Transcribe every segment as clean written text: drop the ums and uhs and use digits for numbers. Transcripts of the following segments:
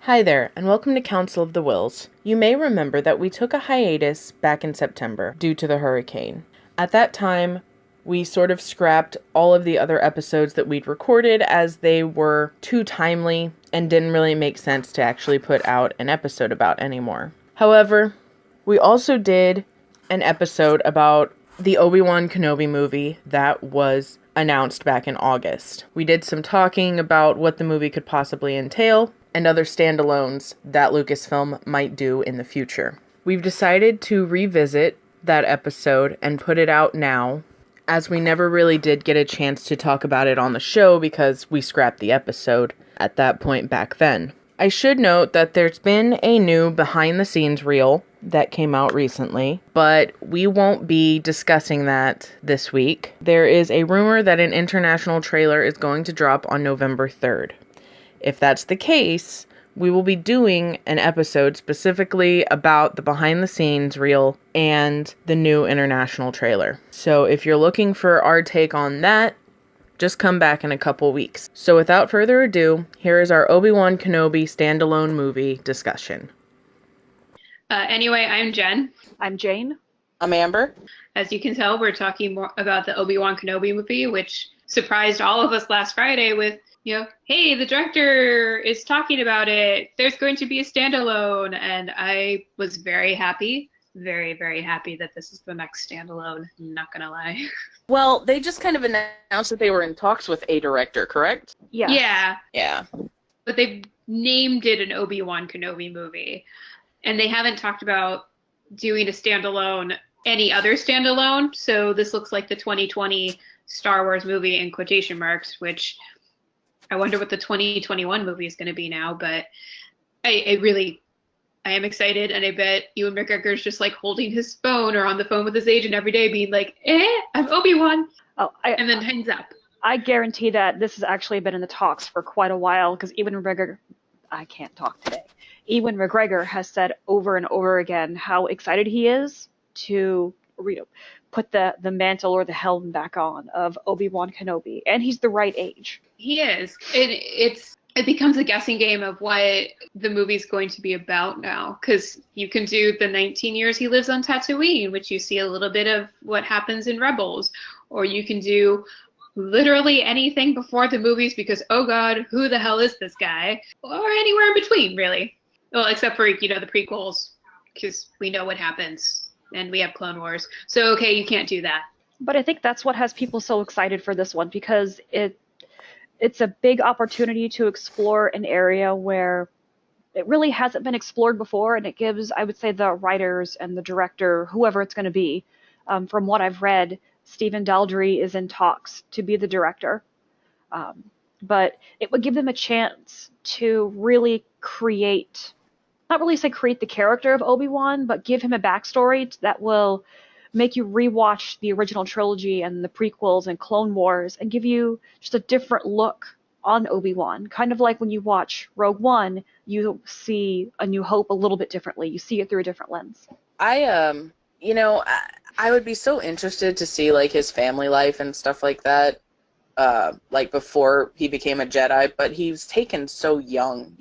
Hi there, and welcome to Council of the Whills. You may remember that we took a hiatus back in September due to the hurricane. At that time, we sort of scrapped all of the other episodes that we'd recorded as they were too timely and didn't really make sense to actually put out an episode about anymore. However, we also did an episode about the Obi-Wan Kenobi movie that was announced back in August. We did some talking about what the movie could possibly entail and other standalones that Lucasfilm might do in the future. We've decided to revisit that episode and put it out now, as we never really did get a chance to talk about it on the show because we scrapped the episode at that point back then. I should note that there's been a new behind-the-scenes reel that came out recently, but we won't be discussing that this week. There is a rumor that an international trailer is going to drop on November 3rd. If that's the case, we will be doing an episode specifically about the behind-the-scenes reel and the new international trailer. So if you're looking for our take on that, just come back in a couple weeks. So without further ado, here is our Obi-Wan Kenobi standalone movie discussion. Anyway, I'm Jen. I'm Jane. I'm Amber. As you can tell, we're talking more about the Obi-Wan Kenobi movie, which surprised all of us last Friday with, hey, the director is talking about it. There's going to be a standalone. And I was very happy, very, very happy that this is the next standalone. Not gonna lie. Well, they just kind of announced that they were in talks with a director, correct? Yes. Yeah. But they've named it an Obi-Wan Kenobi movie. And they haven't talked about doing a standalone, any other standalone. So this looks like the 2020 Star Wars movie in quotation marks, which I wonder what the 2021 movie is going to be now. But I am excited. And I bet Ewan McGregor's just like holding his phone or on the phone with his agent every day being like, I'm Obi-Wan. And then hangs up. I guarantee that this has actually been in the talks for quite a while because Ewan McGregor, I can't talk today. Ewan McGregor has said over and over again how excited he is to put the mantle or the helm back on of Obi-Wan Kenobi. And he's the right age. He is. It becomes a guessing game of what the movie's going to be about now. Because you can do the 19 years he lives on Tatooine, which you see a little bit of what happens in Rebels. Or you can do literally anything before the movies because, oh God, who the hell is this guy? Or anywhere in between, really. Well, except for, the prequels, because we know what happens, and we have Clone Wars. So, okay, you can't do that. But I think that's what has people so excited for this one, because it's a big opportunity to explore an area where it really hasn't been explored before, and it gives, I would say, the writers and the director, whoever it's going to be, from what I've read, Stephen Daldry is in talks to be the director. But it would give them a chance to really not really say create the character of Obi-Wan, but give him a backstory that will make you rewatch the original trilogy and the prequels and Clone Wars and give you just a different look on Obi-Wan. Kind of like when you watch Rogue One, you see A New Hope a little bit differently. You see it through a different lens. I would be so interested to see like his family life and stuff like that. Like before he became a Jedi, but he was taken so young,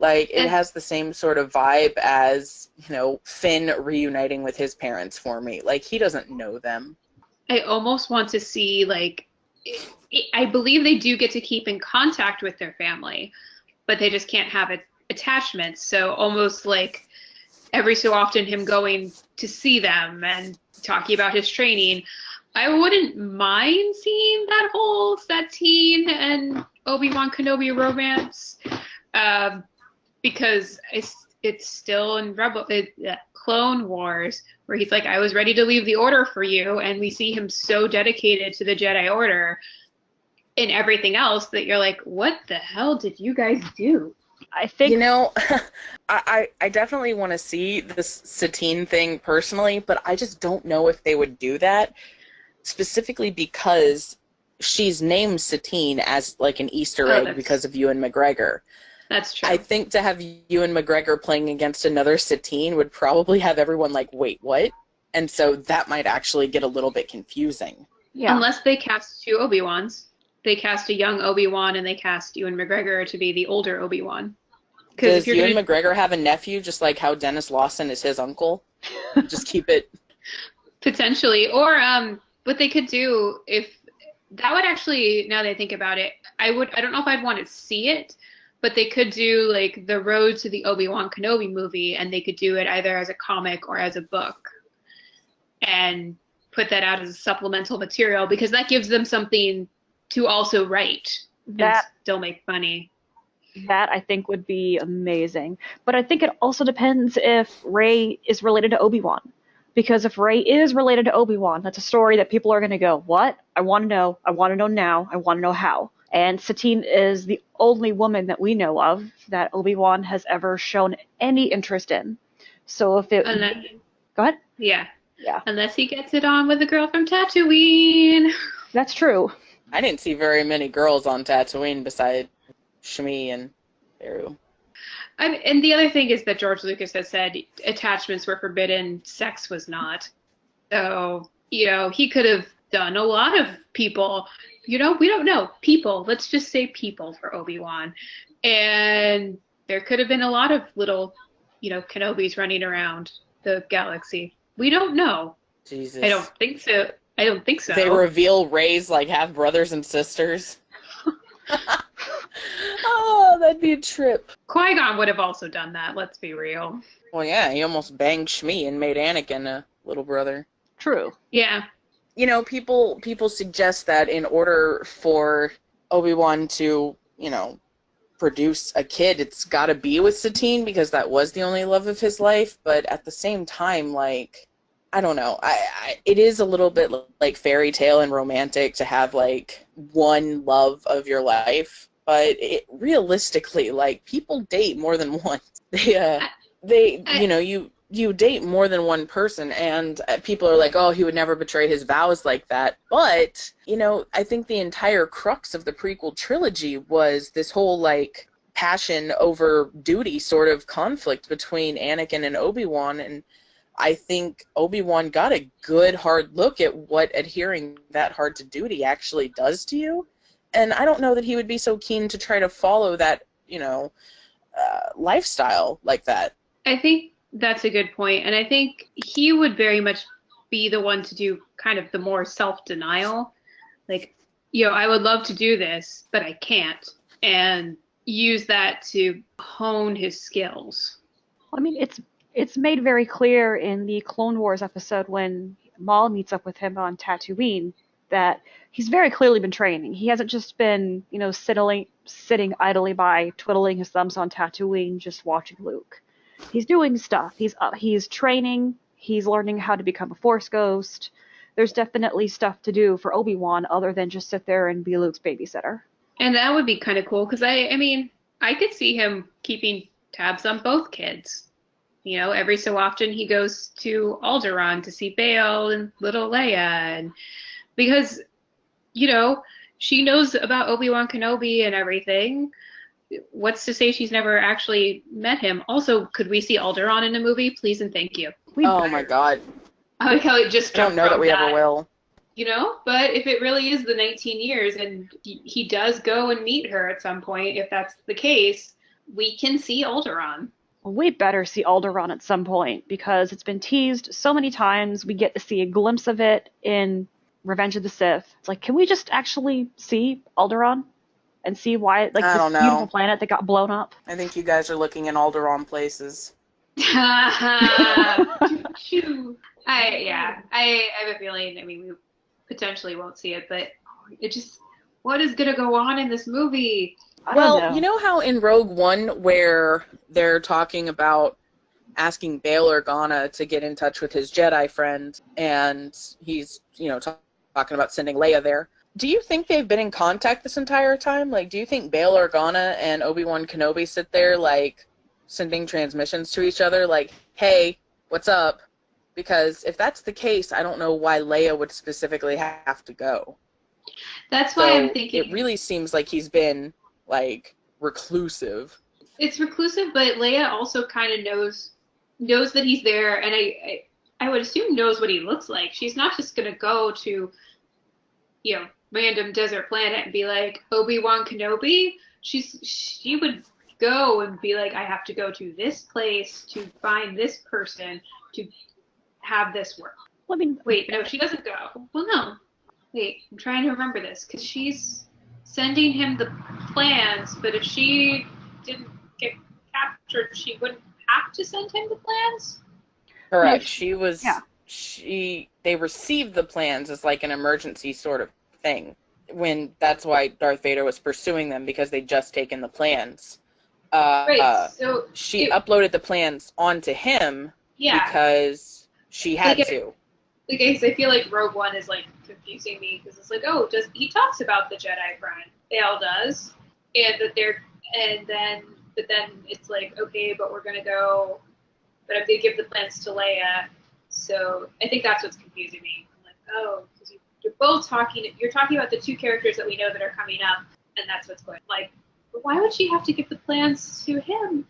Like, it has the same sort of vibe as, Finn reuniting with his parents for me. Like, he doesn't know them. I almost want to see, I believe they do get to keep in contact with their family, but they just can't have attachments. So almost like every so often him going to see them and talking about his training. I wouldn't mind seeing that whole Satine and Obi-Wan Kenobi romance. Because it's still in Clone Wars, where he's like, I was ready to leave the Order for you, and we see him so dedicated to the Jedi Order and everything else that you're like, what the hell did you guys do? I think... I definitely want to see this Satine thing personally, but I just don't know if they would do that, specifically because she's named Satine as, like, an Easter egg because of Ewan McGregor. That's true. I think to have Ewan McGregor playing against another Satine would probably have everyone like, wait, what? And so that might actually get a little bit confusing. Yeah. Unless they cast two Obi-Wans. They cast a young Obi-Wan and they cast Ewan McGregor to be the older Obi-Wan. Because if Does you're Ewan gonna McGregor have a nephew, just like how Dennis Lawson is his uncle? Just keep it. potentially, or what they could do if that would actually, now that I think about it, I don't know if I'd want to see it, but they could do like the road to the Obi-Wan Kenobi movie, and they could do it either as a comic or as a book, and put that out as a supplemental material because that gives them something to also write and That still make money. that I think would be amazing. But I think it also depends if Rey is related to Obi-Wan. Because if Rey is related to Obi-Wan, that's a story that people are going to go, "What? I want to know. I want to know now. I want to know how." And Satine is the only woman that we know of that Obi-Wan has ever shown any interest in. So if it Unless, Go ahead. yeah, Yeah, unless he gets it on with the girl from Tatooine. that's true. I didn't see very many girls on Tatooine besides Shmi and Beru. And the other thing is that George Lucas has said attachments were forbidden, sex was not. So, he could have done a lot of people. We don't know. People. Let's just say people for Obi-Wan. And there could have been a lot of little, Kenobis running around the galaxy. We don't know. I don't Jesus. think so. I don't think They so. reveal Rey's like half brothers and sisters. Oh, that'd be a trip. Qui-Gon would have also done that, let's be real. Well, yeah, he almost banged Shmi and made Anakin a little brother. True. Yeah. People suggest that in order for Obi-Wan to, produce a kid, it's got to be with Satine because that was the only love of his life. But at the same time, like, I don't know. It is a little bit like fairy tale and romantic to have like one love of your life, but realistically, like people date more than once. I, You date more than one person, and people are like, oh, he would never betray his vows like that. But I think the entire crux of the prequel trilogy was this whole like passion over duty sort of conflict between Anakin and Obi-Wan, and I think Obi-Wan got a good hard look at what adhering that hard to duty actually does to you. And I don't know that he would be so keen to try to follow that, lifestyle like that. I think that's a good point. And I think he would very much be the one to do kind of the more self-denial. Like, I would love to do this, but I can't. And use that to hone his skills. I mean, it's made very clear in the Clone Wars episode when Maul meets up with him on Tatooine that he's very clearly been training. He hasn't just been, sitting idly by, twiddling his thumbs on Tatooine, just watching Luke. He's doing stuff. He's training. He's learning how to become a Force ghost. There's definitely stuff to do for Obi-Wan other than just sit there and be Luke's babysitter. And that would be kind of cool because I mean, I could see him keeping tabs on both kids. Every so often he goes to Alderaan to see Bail and little Leia, and because she knows about Obi-Wan Kenobi and everything. What's to say she's never actually met him? Also, could we see Alderaan in a movie? Please and thank you. Oh my God. I like how it just I don't know that we ever will. But if it really is the 19 years and he does go and meet her at some point, if that's the case, we can see Alderaan. Well, we better see Alderaan at some point because it's been teased so many times. We get to see a glimpse of it in Revenge of the Sith. It's like, can we just actually see Alderaan and see why, like, I this don't know. beautiful planet that got blown up? I think you guys are looking in all the wrong places. Choo-choo. I have a feeling, I mean, we potentially won't see it, but what is going to go on in this movie? I don't know. You know how in Rogue One where they're talking about asking Bail Organa to get in touch with his Jedi friend, and he's, talking about sending Leia there. Do you think they've been in contact this entire time? Like, do you think Bail Organa and Obi-Wan Kenobi sit there, like, sending transmissions to each other, like, hey, what's up? Because if that's the case, I don't know why Leia would specifically have to go. That's why I'm thinking it really seems like he's been, like, reclusive. it's reclusive, but Leia also kind of knows that he's there, and I would assume knows what he looks like. She's not just gonna go to, random desert planet and be like Obi-Wan Kenobi. She would go and be like, I have to go to this place to find this person to have this work. Well, I mean, Wait, no, she doesn't go. Well, no. Wait, I'm trying to remember this because she's sending him the plans, but if she didn't get captured, she wouldn't have to send him the plans? Correct. Yeah. They received the plans as like an emergency sort of thing. That's why Darth Vader was pursuing them, because they'd just taken the plans. Right, so She uploaded the plans onto him because she had to. Like I feel like Rogue One is like confusing me because it's like, oh, he talks about the Jedi Prime? Bale does, but then it's like, okay, but we're gonna go, but I'm gonna give the plans to Leia. So I think that's what's confusing me. I'm like, oh, because you're both you're talking about the two characters that we know that are coming up, and that's what's going. Like, but why would she have to give the plans to him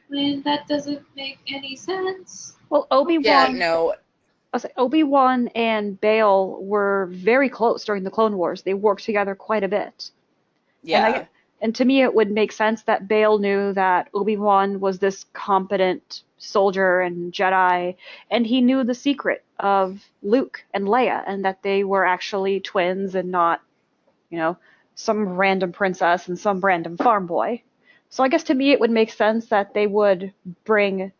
when that doesn't make any sense? Well, Obi-Wan. Yeah, no. I was like, Obi-Wan and Bale were very close during the Clone Wars. They worked together quite a bit. Yeah. And to me, it would make sense that Bale knew that Obi-Wan was this competent soldier and Jedi, and he knew the secret of Luke and Leia, and that they were actually twins and not, some random princess and some random farm boy. So I guess to me, it would make sense that they would bring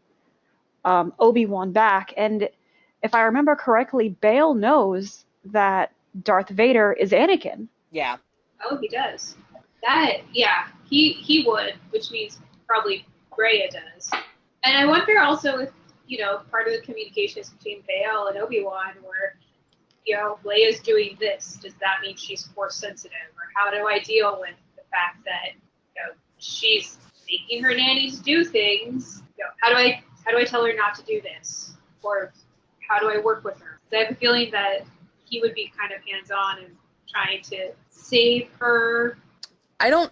Obi-Wan back. And if I remember correctly, Bale knows that Darth Vader is Anakin. Yeah. Oh, he does. He would, which means probably Rhea does. And I wonder also if, part of the communications between Bale and Obi-Wan were, Leia's doing this. Does that mean she's force sensitive? Or how do I deal with the fact that, she's making her nannies do things? How do I tell her not to do this? Or how do I work with her? So I have a feeling that he would be kind of hands-on and trying to save her. I don't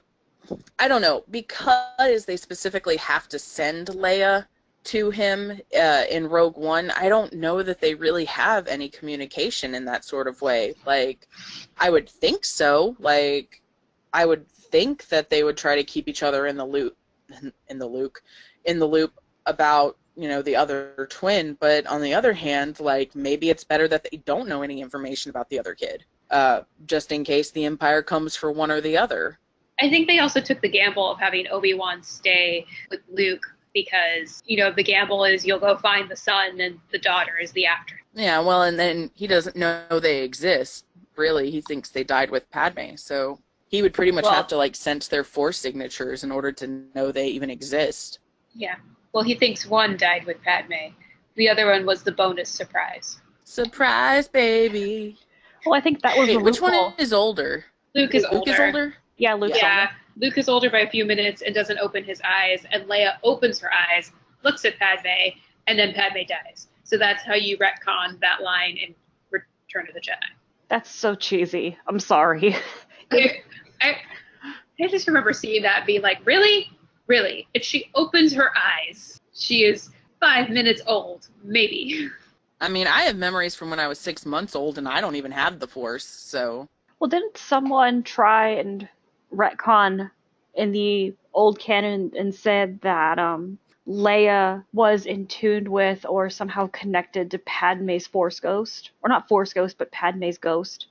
know, because they specifically have to send Leia to him in Rogue One. I don't know that they really have any communication in that sort of way. Like, I would think so. Like, I would think that they would try to keep each other in the loop about, the other twin. But on the other hand, like, maybe it's better that they don't know any information about the other kid, just in case the Empire comes for one or the other. I think they also took the gamble of having Obi-Wan stay with Luke because, the gamble is you'll go find the son and the daughter is the after. Yeah, well, and then he doesn't know they exist, really. He thinks they died with Padme, so he would pretty much have to, like, sense their force signatures in order to know they even exist. Yeah. Well, he thinks one died with Padme. The other one was the bonus surprise. Surprise, baby! Well, I think that was the which loophole. One is older? Luke is older. Luke is older? Yeah, Luke's older. Luke is older by a few minutes and doesn't open his eyes, and Leia opens her eyes, looks at Padme, and then Padme dies. So that's how you retcon that line in Return of the Jedi. That's so cheesy. I'm sorry. I just remember seeing that and being like, really? Really? If she opens her eyes, she is 5 minutes old, maybe. I mean, I have memories from when I was 6 months old, and I don't even have the Force, so... Well, didn't someone try and retcon in the old canon and said that Leia was in tune with or somehow connected to Padme's Force Ghost? Or not Force Ghost, but Padme's ghost.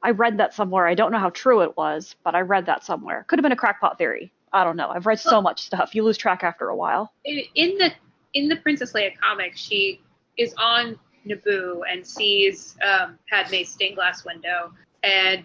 I read that somewhere. I don't know how true it was, but I read that somewhere. Could have been a crackpot theory. I don't know. I've read so much stuff. You lose track after a while. In the Princess Leia comic, she is on Naboo and sees Padme's stained glass window and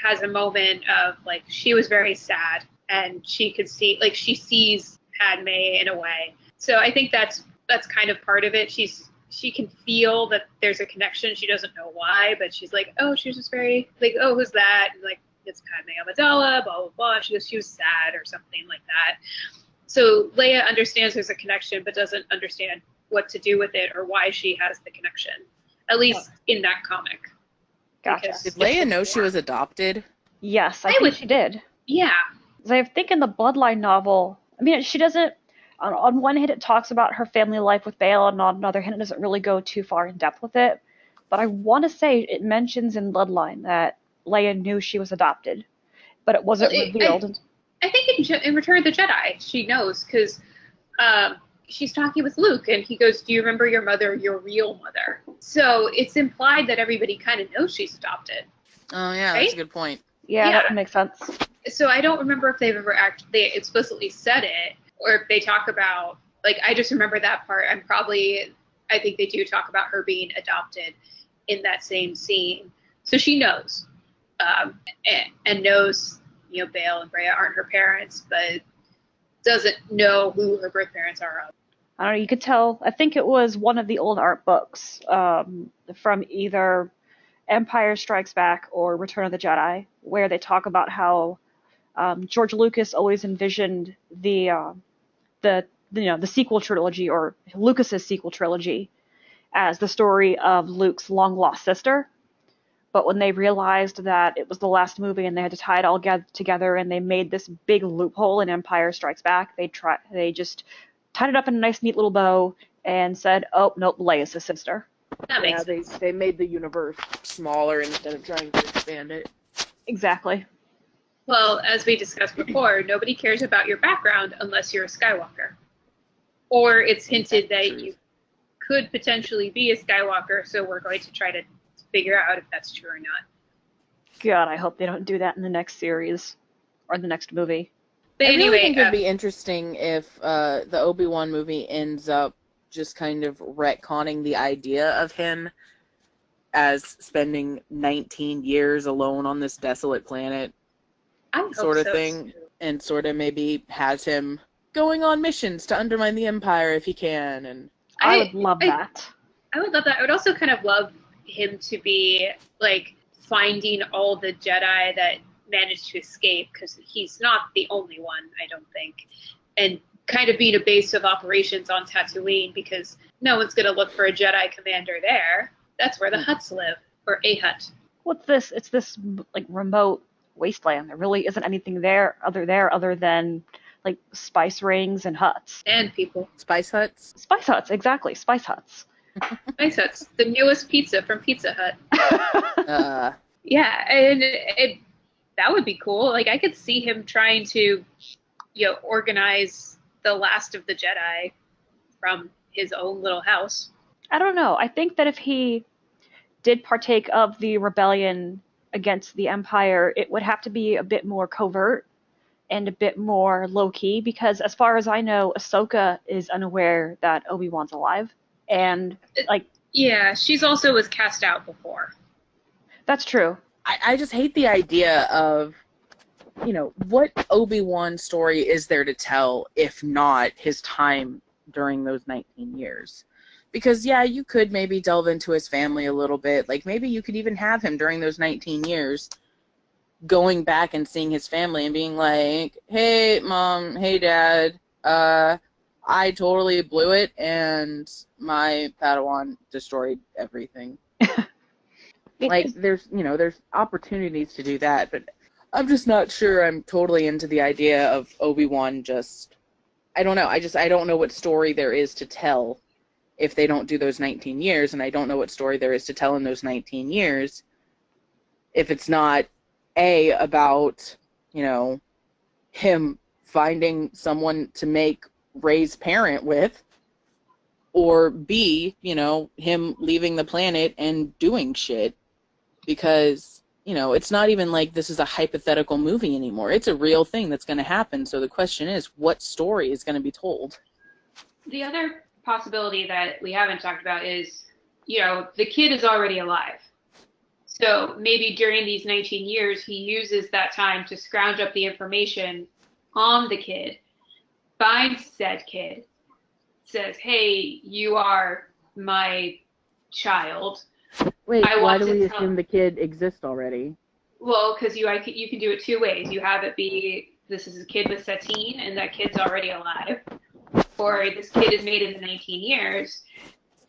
has a moment of, like, she was very sad and she could see, like, she sees Padme in a way. So I think that's kind of part of it. She can feel that there's a connection. She doesn't know why, but she's like, oh, she's just very, like, oh, who's that? And, like, it's Padme Amidala, blah, blah, blah. She was sad or something like that. So Leia understands there's a connection, but doesn't understand what to do with it or why she has the connection, at least in that comic. Gotcha. Did Leia know she was adopted? Yes, I think she did. Yeah. I think in the Bloodline novel, I mean, she doesn't, on one hand it talks about her family life with Bale, and on another hand it doesn't really go too far in depth with it. But I want to say it mentions in Bloodline that Leia knew she was adopted, but it wasn't revealed. I think in Return of the Jedi, she knows because she's talking with Luke, and he goes, "Do you remember your mother, your real mother?" So it's implied that everybody kind of knows she's adopted. Oh yeah, right? that's a good point. Yeah, that would make sense. So I don't remember if they've ever they explicitly said it, or if they talk about, like, I just remember that part. I think they do talk about her being adopted in that same scene. So she knows, and knows, Bale and Brea aren't her parents, but doesn't know who her birth parents are. I don't know, you could tell, I think it was one of the old art books from either Empire Strikes Back or Return of the Jedi, where they talk about how George Lucas always envisioned the sequel trilogy, or Lucas's sequel trilogy, as the story of Luke's long lost sister. But when they realized that it was the last movie and they had to tie it all together, and they made this big loophole in Empire Strikes Back, they just tied it up in a nice, neat little bow and said, "Oh nope, Leia's his sister." That makes sense. They made the universe smaller instead of trying to expand it. Exactly. Well, as we discussed before, nobody cares about your background unless you're a Skywalker. Or it's hinted that you could potentially be a Skywalker, so we're going to try to figure out if that's true or not. God, I hope they don't do that in the next series or the next movie. But I anyway, really think it'd be interesting if the Obi-Wan movie ends up just kind of retconning the idea of him as spending 19 years alone on this desolate planet, sort of thing, and sort of maybe has him going on missions to undermine the Empire if he can. And I would love that. I would love that. I would also kind of love him to be like finding all the Jedi that managed to escape, because he's not the only one, I don't think, and kind of being a base of operations on Tatooine, because no one's going to look for a Jedi commander there. That's where the Hutts live, or a Hutt. What's this? It's this like remote wasteland. There really isn't anything there other than like spice rings and huts. And people. Spice Huts? Spice huts, exactly. Spice huts. Spice Huts, the newest pizza from Pizza Hut. Yeah, and that would be cool. Like, I could see him trying to, organize the last of the Jedi from his own little house. I don't know. I think that if he did partake of the rebellion against the Empire, it would have to be a bit more covert and a bit more low-key, because as far as I know, Ahsoka is unaware that Obi-Wan's alive. And, like... Yeah, she's also was cast out before. That's true. I just hate the idea of, what Obi-Wan story is there to tell if not his time during those 19 years? Because, yeah, you could maybe delve into his family a little bit. Like, maybe you could even have him during those 19 years going back and seeing his family and being like, "Hey, Mom, hey, Dad, I totally blew it, and my Padawan destroyed everything." Like, there's opportunities to do that, but I'm just not sure I'm totally into the idea of Obi-Wan just... I don't know. I don't know what story there is to tell if they don't do those 19 years, and I don't know what story there is to tell in those 19 years if it's not, A, about, him finding someone to make Rey's parent with, or B, him leaving the planet and doing shit. Because, it's not even like this is a hypothetical movie anymore. It's a real thing that's going to happen. So the question is, what story is going to be told? The other possibility that we haven't talked about is, the kid is already alive. So maybe during these 19 years, he uses that time to scrounge up the information on the kid, finds said kid, says, "Hey, you are my child." Wait, why do we assume the kid exists already? Well, because you can do it two ways. You have it be, this is a kid with Satine, and that kid's already alive. Or this kid is made in the 19 years.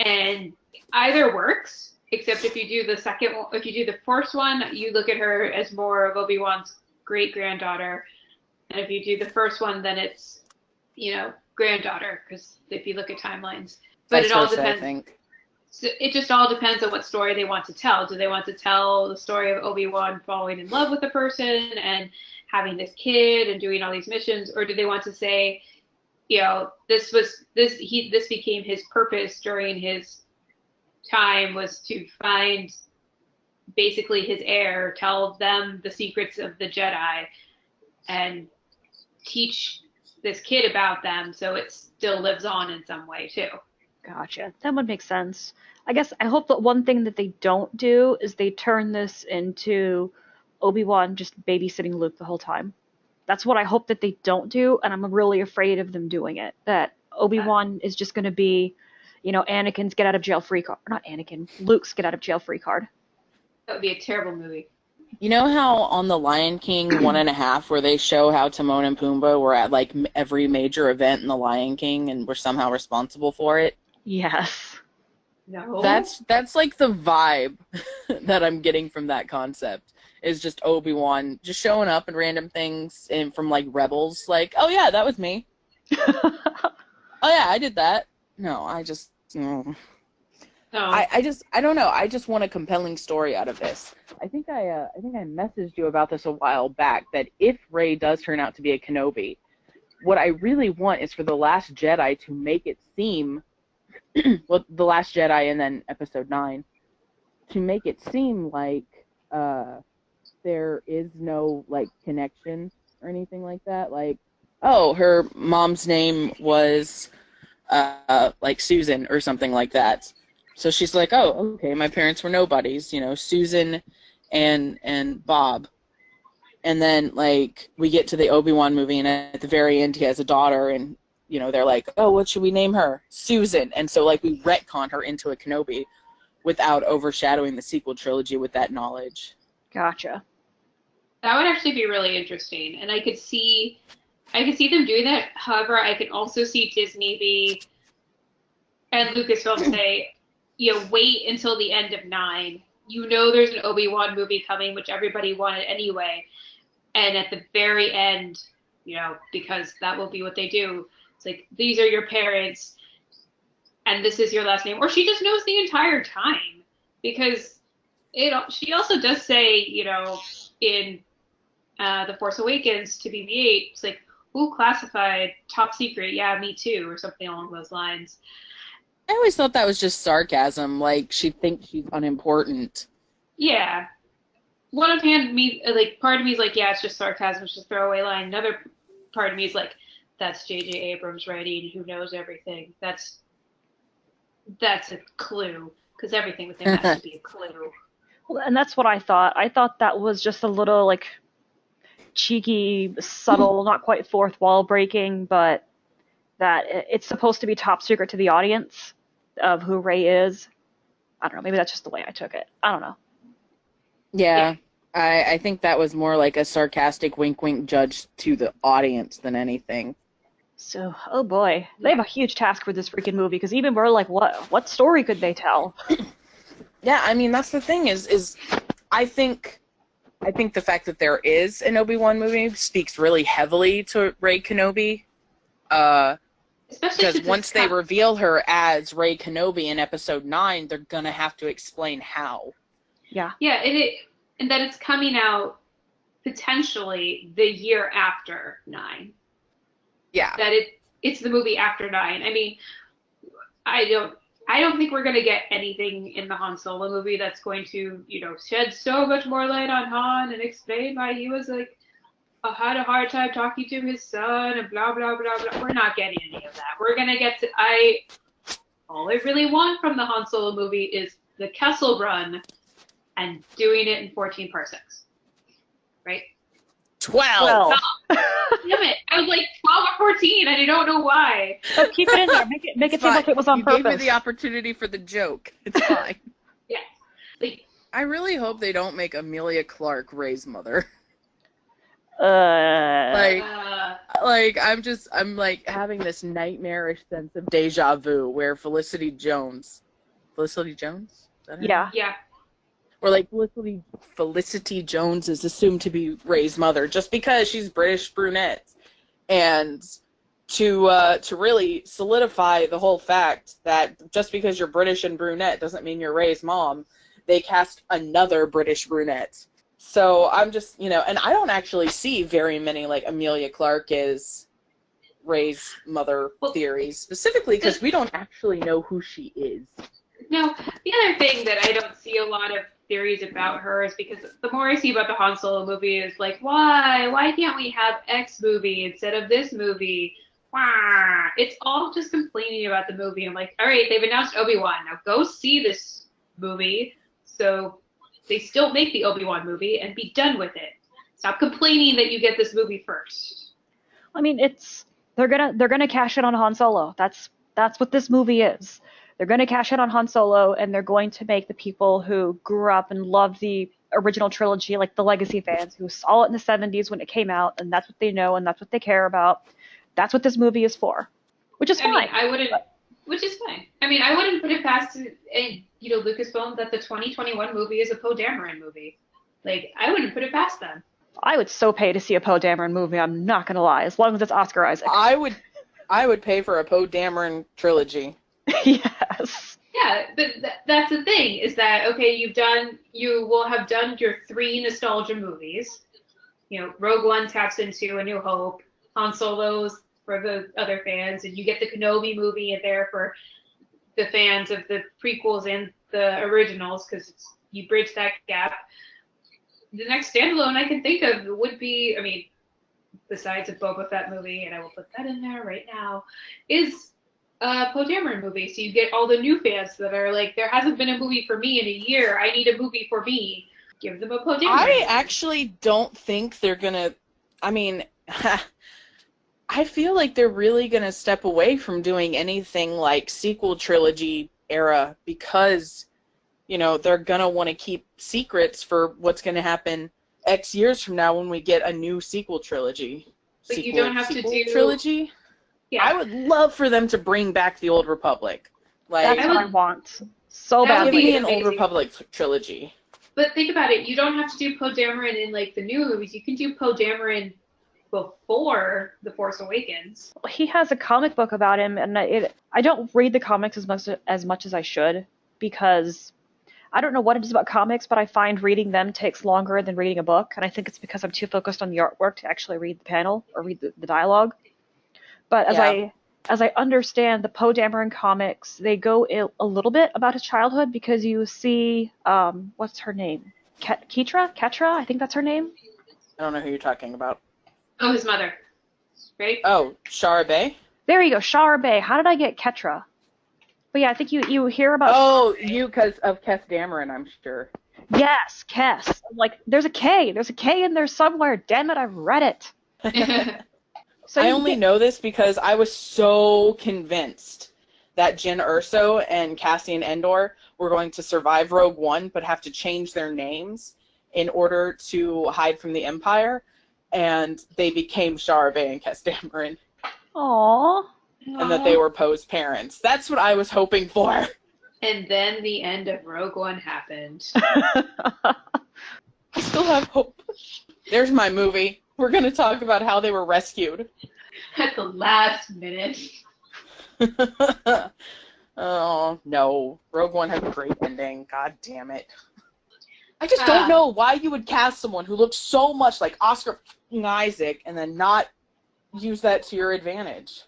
And either works, except if you do the second one, if you do the first one, you look at her as more of Obi-Wan's great-granddaughter. And if you do the first one, then it's, granddaughter, because if you look at timelines. But it all depends. I think. So it just all depends on what story they want to tell. Do they want to tell the story of Obi-Wan falling in love with a person and having this kid and doing all these missions, or do they want to say, this became his purpose during his time, was to find basically his heir, tell them the secrets of the Jedi, and teach this kid about them so it still lives on in some way too. Gotcha. That would make sense. I guess I hope that one thing that they don't do is they turn this into Obi-Wan just babysitting Luke the whole time. That's what I hope that they don't do, and I'm really afraid of them doing it. That Obi-Wan is just going to be, Anakin's get out of jail free card. Not Anakin, Luke's get out of jail free card. That would be a terrible movie. You know how on The Lion King 1.5, where they show how Timon and Pumbaa were at like every major event in The Lion King and were somehow responsible for it? Yes. No. That's like the vibe that I'm getting from that concept. Is just Obi-Wan just showing up in random things and from like Rebels, like, oh yeah, that was me. Oh yeah, I did that. No, I just no. I don't know. I just want a compelling story out of this. I think I messaged you about this a while back, that if Rey does turn out to be a Kenobi, what I really want is for The Last Jedi to make it seem, well, The Last Jedi and then Episode 9, to make it seem like there is no like connection or anything like that. Like, oh, her mom's name was like Susan or something like that. So she's like, oh, okay, my parents were nobodies, Susan and Bob. And then, like, we get to the Obi-Wan movie, and at the very end, he has a daughter, and, they're like, oh, what should we name her? Susan. And so, like, we retcon her into a Kenobi without overshadowing the sequel trilogy with that knowledge. Gotcha. That would actually be really interesting, and I could see them doing that. However, I could also see Disney and Lucasfilm say, wait until the end of 9. There's an Obi-Wan movie coming, which everybody wanted anyway. And at the very end, because that will be what they do. It's like, these are your parents, and this is your last name. Or she just knows the entire time. Because she also does say, in The Force Awakens to BB-8, it's like, ooh, classified, top secret, yeah, me too, or something along those lines. I always thought that was just sarcasm, like she thinks she's unimportant. Yeah. Part of me is like, yeah, it's just sarcasm, it's just a throwaway line. Another part of me is like, that's J.J. Abrams writing, who knows everything. That's a clue, because everything with him has to be a clue. Well, and that's what I thought. I thought that was just a little, like, cheeky, subtle, not quite fourth wall breaking, but that it's supposed to be top secret to the audience of who Rey is. I don't know. Maybe that's just the way I took it. I don't know. Yeah. I think that was more like a sarcastic wink judge to the audience than anything. So, oh boy. They have a huge task for this freaking movie, because even we're like, what story could they tell? Yeah, I mean, that's the thing is I think the fact that there is an Obi-Wan movie speaks really heavily to Rey Kenobi. Because once they reveal her as Rey Kenobi in Episode 9, they're going to have to explain how. Yeah. Yeah, and that it's coming out potentially the year after 9. Yeah. That it's the movie after 9. I mean, I don't think we're going to get anything in the Han Solo movie that's going to, shed so much more light on Han and explain why he was like, had a hard time talking to his son and blah, blah, blah, blah. We're not getting any of that. We're going to get to, all I really want from the Han Solo movie is the Kessel Run and doing it in 14 parsecs. Right? 12. Damn it. I was like 12 or 14 and I don't know why. So keep it in there. Make it seem like it was on you purpose. You gave me the opportunity for the joke. It's fine. Yeah. I really hope they don't make Emilia Clarke Rey's mother. Uh, I'm like having this nightmarish sense of deja vu where Felicity Jones? Is that her yeah. name? Yeah. Or like Felicity Jones is assumed to be Rey's mother just because she's British brunette. And to really solidify the whole fact that just because you're British and brunette doesn't mean you're Rey's mom, they cast another British brunette. So I'm just, and I don't actually see very many, like, Emilia Clarke is Rey's mother theories, specifically because we don't actually know who she is. No, the other thing that I don't see a lot of theories about her is because the more I see about the Han Solo movie is like, why can't we have X movie instead of this movie? Wah. It's all just complaining about the movie. I'm like, all right, they've announced Obi-Wan. Now go see this movie so they still make the Obi-Wan movie and be done with it. Stop complaining that you get this movie first. I mean, they're gonna cash in on Han Solo. That's what this movie is. They're gonna cash in on Han Solo, and they're going to make the people who grew up and loved the original trilogy, like the legacy fans who saw it in the 70s when it came out, and that's what they know and that's what they care about. That's what this movie is for, which is fine. Which is fine. I mean, I wouldn't put it past Lucasfilm that the 2021 movie is a Poe Dameron movie. Like, I wouldn't put it past them. I would so pay to see a Poe Dameron movie. I'm not gonna lie, as long as it's Oscar Isaac. I would pay for a Poe Dameron trilogy. Yes. Yeah, but that's the thing is that okay, you will have done your 3 nostalgia movies. Rogue One taps into A New Hope, Han Solo's for the other fans, and you get the Kenobi movie in there for the fans of the prequels and the originals because you bridge that gap. The next standalone I can think of would be, I mean, besides a Boba Fett movie, and I will put that in there right now, is a Poe Dameron movie. So you get all the new fans that are like, there hasn't been a movie for me in a year. I need a movie for me. Give them a Poe Dameron movie. Actually don't think they're gonna. I mean, I feel like they're really gonna step away from doing anything like sequel trilogy era because they're going to want to keep secrets for what's going to happen X years from now when we get a new sequel trilogy. But you don't have to do... trilogy? Yeah. I would love for them to bring back the Old Republic. Like, that's what I want. So bad. Give me an Old Republic trilogy. But think about it. You don't have to do Poe Dameron in, like, the new movies. You can do Poe Dameron before The Force Awakens. He has a comic book about him, and I don't read the comics as much as I should because... I don't know what it is about comics, but I find reading them takes longer than reading a book, and I think it's because I'm too focused on the artwork to actually read the panel or read the dialogue. But as I understand the Poe Dameron comics, they go a little bit about his childhood because you see what's her name? Ketra? I think that's her name. I don't know who you're talking about. Oh, his mother. Right? Oh, Shara Bey? There you go, Shara Bey. How did I get Ketra? But yeah, I think you hear about... Oh, because of Kes Dameron, I'm sure. Yes, Kes. Like, there's a K. There's a K in there somewhere. Damn it, I've read it. So I only know this because I was so convinced that Jyn Erso and Cassian Andor were going to survive Rogue One, but have to change their names in order to hide from the Empire, and they became Shara Bey and Kes Dameron. Aww. And that they were Poe's parents. That's what I was hoping for. And then the end of Rogue One happened. I still have hope. There's my movie. We're going to talk about how they were rescued. At the last minute. Oh, no. Rogue One has a great ending. God damn it. I just don't know why you would cast someone who looks so much like Oscar Isaac and then not use that to your advantage.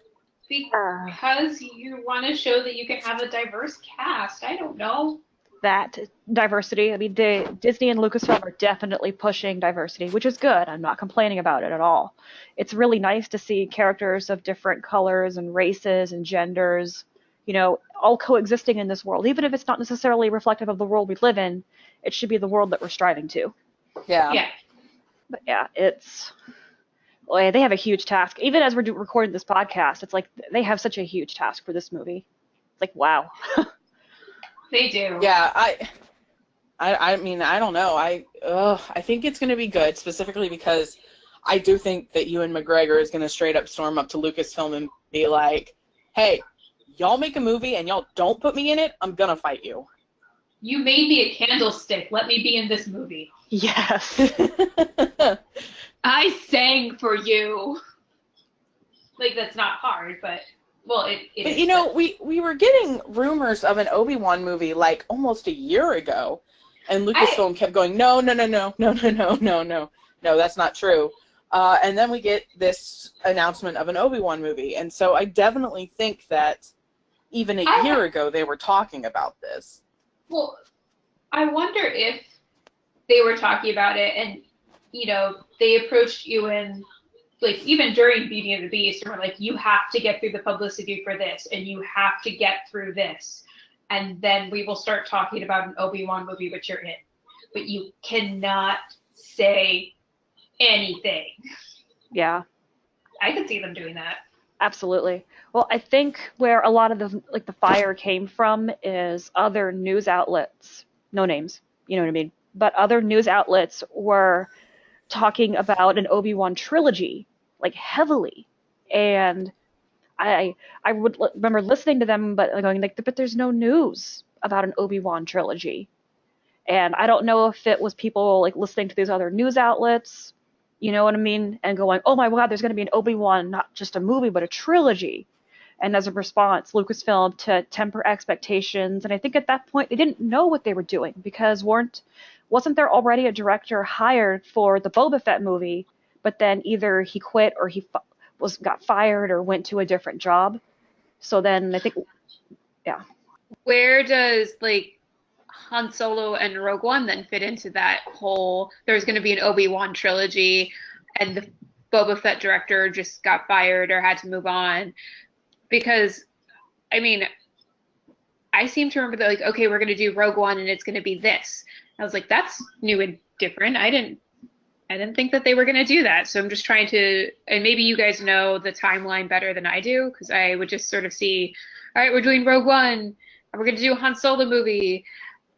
Because you want to show that you can have a diverse cast. I don't know. That diversity. I mean, Disney and Lucasfilm are definitely pushing diversity, which is good. I'm not complaining about it at all. It's really nice to see characters of different colors and races and genders, all coexisting in this world. Even if it's not necessarily reflective of the world we live in, it should be the world that we're striving to. Yeah. But yeah, they have a huge task. Even as we're recording this podcast, it's like they have such a huge task for this movie. It's like, wow. They do. Yeah, I mean, I don't know. I think it's going to be good, specifically because I do think that Ewan McGregor is going to straight up storm up to Lucasfilm and be like, hey, y'all make a movie and y'all don't put me in it, I'm going to fight you. You made me a candlestick. Let me be in this movie. Yes. I sang for you. Like, that's not hard, but, well, it But is. we were getting rumors of an Obi-Wan movie like almost a year ago, and I, Lucasfilm kept going, no, no, no, no, no, no, no, no, no, no, that's not true. And then we get this announcement of an Obi-Wan movie, and so I definitely think that even a I, year ago they were talking about this. well, I wonder if they were talking about it and, they approached you and, like, even during Beauty and the Beast, and were like, you have to get through the publicity for this, and you have to get through this. And then we will start talking about an Obi-Wan movie, which you're in. But you cannot say anything. Yeah, I could see them doing that. absolutely. Well, I think where a lot of the fire came from is other news outlets, no names, you know what I mean, but other news outlets were talking about an Obi-Wan trilogy, like heavily. And I would remember listening to them, but going like, but there's no news about an Obi-Wan trilogy. And I don't know if it was people like listening to these other news outlets, you know what I mean, and going, oh my God, there's going to be an Obi-Wan, not just a movie, but a trilogy. And as a response, Lucasfilm to temper expectations. And I think at that point they didn't know what they were doing because wasn't there already a director hired for the Boba Fett movie, but then either he quit or he got fired or went to a different job. So then I think, yeah. Where does, like, Han Solo and Rogue One then fit into that whole, there's going to be an Obi-Wan trilogy and the Boba Fett director just got fired or had to move on? Because, I mean, I seem to remember that, like, okay, we're going to do Rogue One and it's going to be this. I was like, that's new and different. I didn't think that they were going to do that. So I'm just trying to, and maybe you guys know the timeline better than I do, because I would just sort of see, all right, we're doing Rogue One, and we're going to do a Han Solo movie,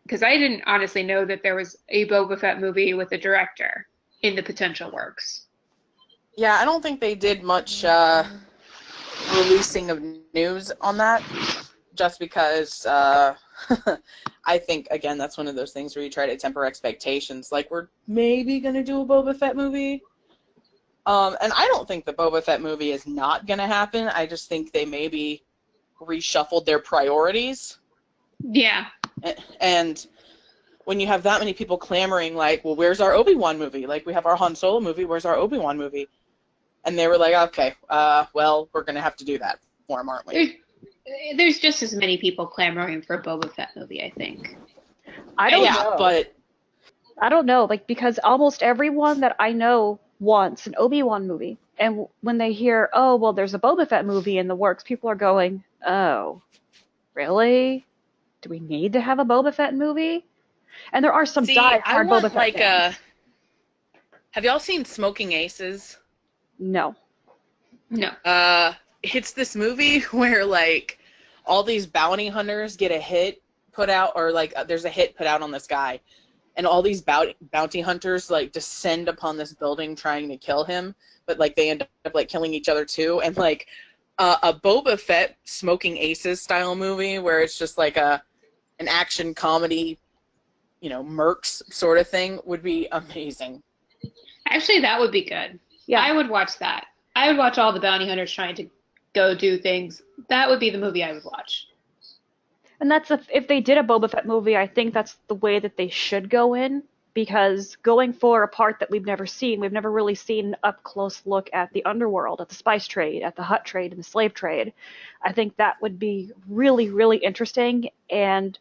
because I didn't honestly know that there was a Boba Fett movie with a director in the potential works. Yeah, I don't think they did much releasing of news on that, just because I think, again, that's one of those things where you try to temper expectations. Like, we're maybe going to do a Boba Fett movie. And I don't think the Boba Fett movie is not going to happen. I just think they maybe reshuffled their priorities. Yeah. And when you have that many people clamoring, like, well, where's our Obi-Wan movie? Like, we have our Han Solo movie, where's our Obi-Wan movie? And they were like, okay, well, we're going to have to do that for him, aren't we? There's just as many people clamoring for a Boba Fett movie, I think. I don't Yeah, know. but I don't know, like, because almost everyone that I know wants an Obi-Wan movie. And when they hear, oh, well, there's a Boba Fett movie in the works, people are going, oh, really? Do we need to have a Boba Fett movie? And there are some see, I die-hard Boba want Fett like fans. have y'all seen Smoking Aces? No. No. It's this movie where like all these bounty hunters get a hit put out, or like there's a hit put out on this guy, and all these bounty hunters like descend upon this building trying to kill him, but like they end up like killing each other too, and like a Boba Fett Smoking Aces style movie where it's just like an action comedy, mercs sort of thing would be amazing. Actually, that would be good. Yeah. I would watch that. I would watch all the bounty hunters trying to go do things. That would be the movie I would watch. And that's if they did a Boba Fett movie, I think that's the way that they should go in, because going for a part that we've never really seen an up close look at the underworld, at the spice trade, at the hut trade, and the slave trade. I think that would be really, really interesting, and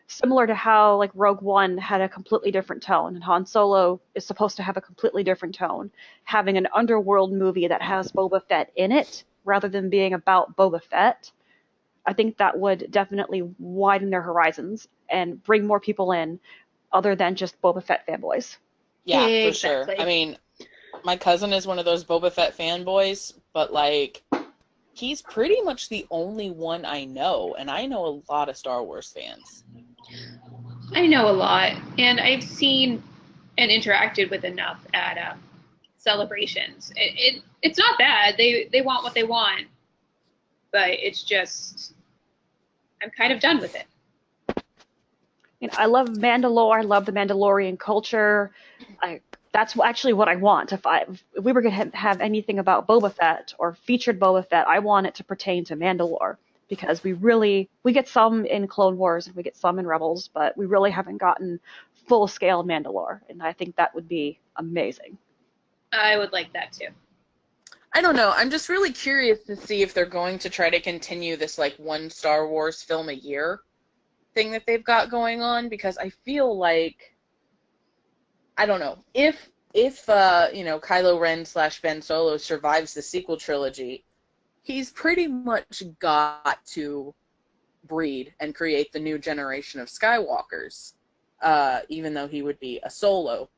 similar to how like Rogue One had a completely different tone, and Han Solo is supposed to have a completely different tone. Having an underworld movie that has Boba Fett in it, rather than being about Boba Fett, I think that would definitely widen their horizons and bring more people in other than just Boba Fett fanboys. Yeah, for sure. Exactly. I mean, my cousin is one of those Boba Fett fanboys, but like he's pretty much the only one I know, and I know a lot of Star Wars fans. I know a lot, and I've seen and interacted with enough at celebrations. It's not bad. They want what they want, but it's just I'm kind of done with it. I love Mandalore. I love the Mandalorian culture. I, that's actually what I want. If we were going to have anything about Boba Fett or featured Boba Fett, I want it to pertain to Mandalore, because we get some in Clone Wars and we get some in Rebels, but we really haven't gotten full scale Mandalore, and I think that would be amazing. I would like that too. I don't know. I'm just really curious to see if they're going to try to continue this like one Star Wars film a year thing that they've got going on, because I feel like, I don't know, if Kylo Ren / Ben Solo survives the sequel trilogy, he's pretty much got to breed and create the new generation of Skywalkers, even though he would be a Solo.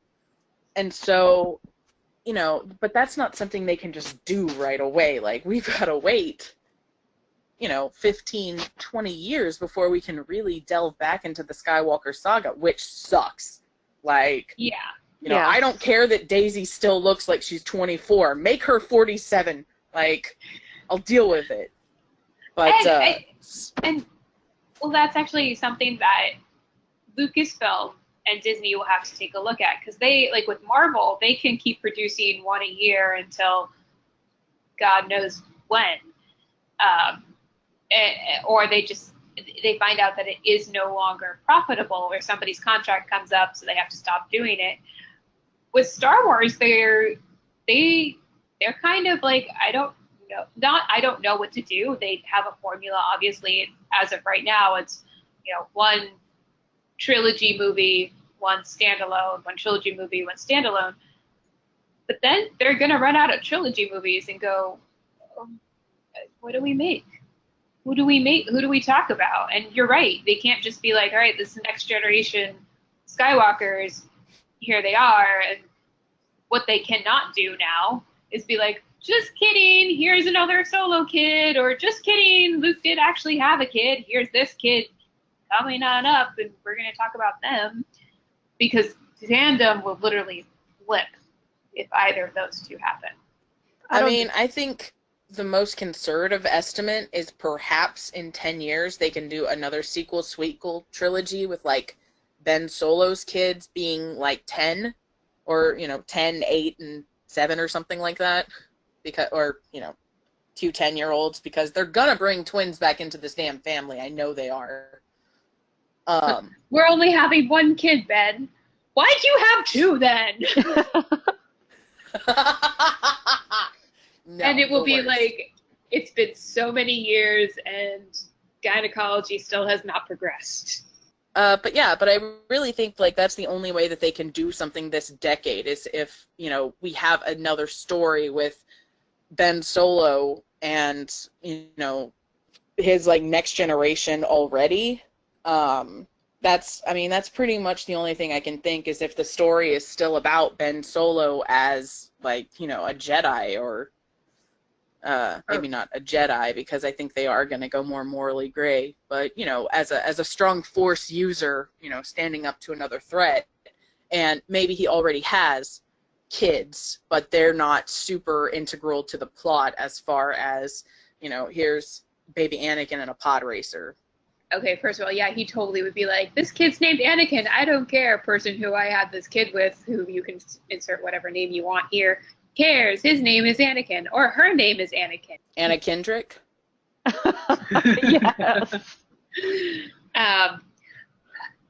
And so, but that's not something they can just do right away. Like, we've got to wait, 15, 20 years before we can really delve back into the Skywalker saga, which sucks. Like, Yeah. I don't care that Daisy still looks like she's 24. Make her 47. Like, I'll deal with it. But, well, that's actually something that Lucasfilm and Disney will have to take a look at, because they, like with Marvel, they can keep producing one a year until God knows when, or they find out that it is no longer profitable, or somebody's contract comes up, so they have to stop doing it. With Star Wars, they're kind of like, I don't know what to do. They have a formula, obviously. As of right now, it's one trilogy movie, one standalone, one trilogy movie, one standalone. But then they're going to run out of trilogy movies and go, what do we make? Who do we make? Who do we talk about? And you're right. They can't just be like, all right, this next generation Skywalkers, here they are. And what they cannot do now is be like, just kidding, here's another Solo kid, or just kidding, Luke did actually have a kid, here's this kid coming on up, and we're going to talk about them, because fandom will literally flip if either of those two happen. I think the most conservative estimate is perhaps in 10 years they can do another sequel trilogy with, like, Ben Solo's kids being, like, 10, or, 10, 8, and 7 or something like that, or, 2 10-year-olds, because they're gonna bring twins back into this damn family. I know they are. We're only having one kid, Ben. Why'd you have two then? No, and it will be worst. like, it's been so many years and gynecology still has not progressed. But I really think, like, that's the only way that they can do something this decade, is if, we have another story with Ben Solo and, his, like, next generation already. That's pretty much the only thing I can think, is if the story is still about Ben Solo as, like, a Jedi, or maybe not a Jedi, because I think they are going to go more morally gray, but, as a strong Force user, standing up to another threat. And maybe he already has kids, but they're not super integral to the plot, as far as, here's baby Anakin in a pod racer. Okay, first of all, yeah, he totally would be like, this kid's named Anakin. I don't care, person who I had this kid with, who you can insert whatever name you want here, cares. His name is Anakin, or her name is Anakin. Anna Kendrick? Yes.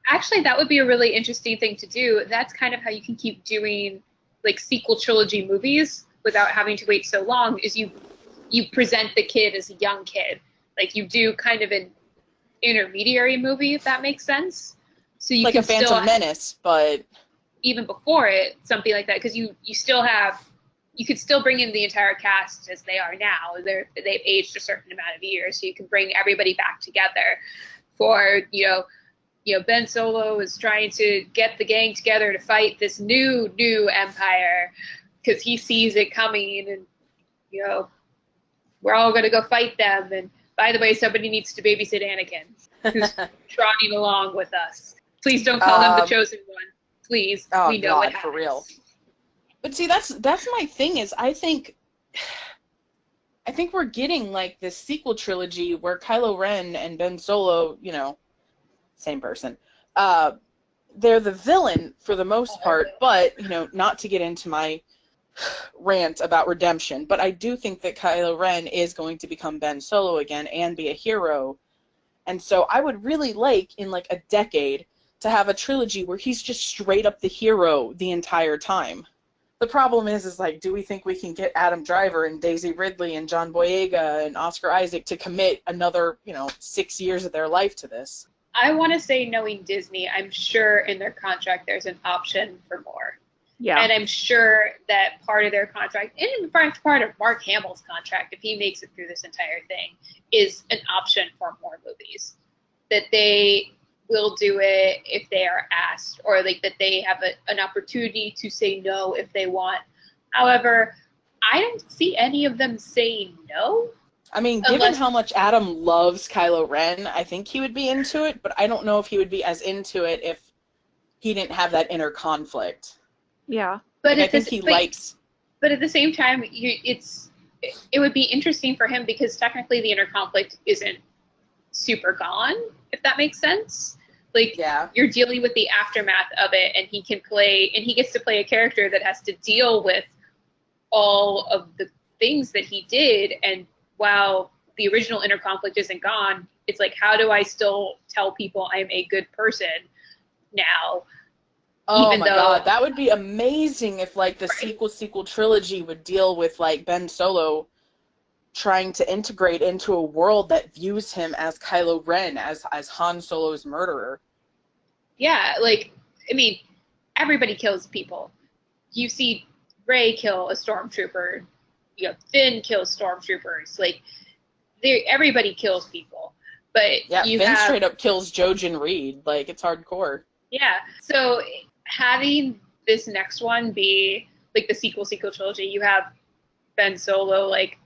Actually, that would be a really interesting thing to do. That's kind of how you can keep doing, like, sequel trilogy movies without having to wait so long, is you present the kid as a young kid. Like, you do kind of an intermediary movie, if that makes sense. So you like can a Phantom Menace, but even before it, something like that, because you could still bring in the entire cast as they are now. They've aged a certain amount of years, so you can bring everybody back together. For Ben Solo is trying to get the gang together to fight this new empire, because he sees it coming, and we're all going to go fight them. And by the way, somebody needs to babysit Anakin, who's trotting along with us. Please don't call him the chosen one. Please, we know what happens. For real. But see, that's my thing, is I think we're getting, like, this sequel trilogy where Kylo Ren and Ben Solo, same person, they're the villain for the most part, but, not to get into my rant about redemption, but I do think that Kylo Ren is going to become Ben Solo again and be a hero. And so I would really like, in like a decade, to have a trilogy where he's just straight up the hero the entire time. The problem is like, do we think we can get Adam Driver and Daisy Ridley and John Boyega and Oscar Isaac to commit another, 6 years of their life to this? I want to say, knowing Disney, I'm sure in their contract there's an option for more. Yeah. And I'm sure that part of their contract, and in fact part of Mark Hamill's contract, if he makes it through this entire thing, is an option for more movies. That they will do it if they are asked, or like that they have an opportunity to say no if they want. However, I don't see any of them saying no. I mean, given how much Adam loves Kylo Ren, I think he would be into it, but I don't know if he would be as into it if he didn't have that inner conflict. Yeah. But I think he likes... But at the same time, it would be interesting for him because technically the inner conflict isn't super gone, if that makes sense. Like, yeah. You're dealing with the aftermath of it, and he gets to play a character that has to deal with all of the things that he did. And while the original inner conflict isn't gone, it's like, how do I still tell people I'm a good person now? Oh my god, that would be amazing if like the sequel trilogy would deal with like Ben Solo trying to integrate into a world that views him as Kylo Ren, as Han Solo's murderer. Yeah, like, I mean, everybody kills people. You see Rey kill a stormtrooper, Finn kills stormtroopers. Like, everybody kills people. But yeah, Finn straight up kills Jojen Reed. Like, it's hardcore. Yeah, so having this next one be like the sequel trilogy, you have Ben Solo like,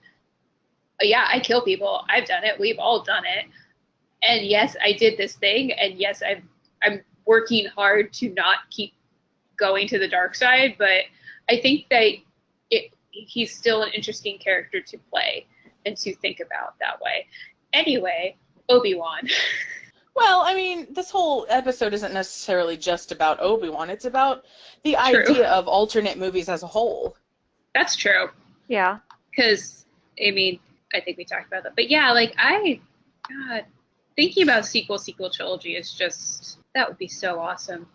yeah, I kill people. I've done it. We've all done it. And yes, I did this thing. And yes, I'm working hard to not keep going to the dark side. But I think that he's still an interesting character to play and to think about that way. Anyway, Obi-Wan. Well, I mean, this whole episode isn't necessarily just about Obi-Wan. It's about the idea of alternate movies as a whole. That's true. Yeah. Because, I mean, I think we talked about that. But yeah, like, God, thinking about sequel trilogy is just, that would be so awesome.